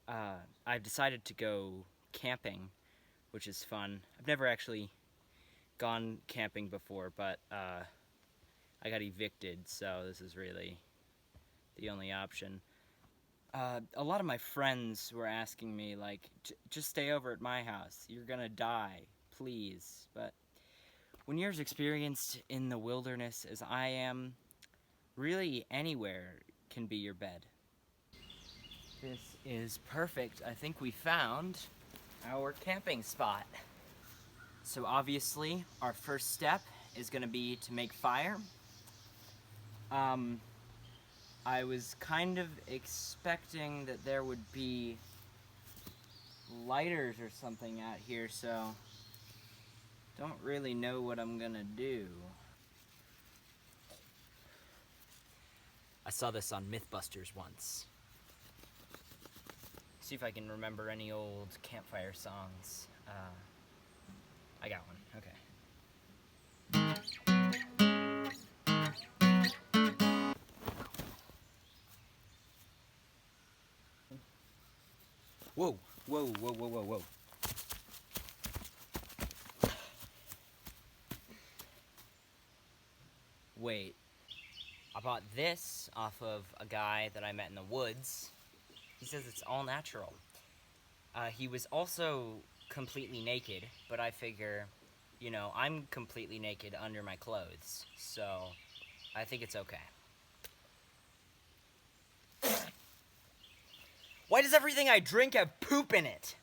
I've decided to go camping, which is fun. I've never actually gone camping before, but I got evicted, so this is really the only option. A lot of my friends were asking me, like, just stay over at my house. You're gonna die, please. But when you're as experienced in the wilderness as I am, really anywhere can be your bed. This is perfect. I think we found our camping spot. So obviously, our first step is gonna be to make fire. Um, I was kind of expecting that there would be lighters or something out here, so don't really know what I'm gonna do. I saw this on Mythbusters once. See if I can remember any old campfire songs. I got one. Okay. Whoa, whoa, whoa, whoa, whoa, whoa. Wait, I bought this off of a guy that I met in the woods. He says it's all natural. He was also completely naked, but I figure, I'm completely naked under my clothes, so I think it's okay. Why does everything I drink have poop in it?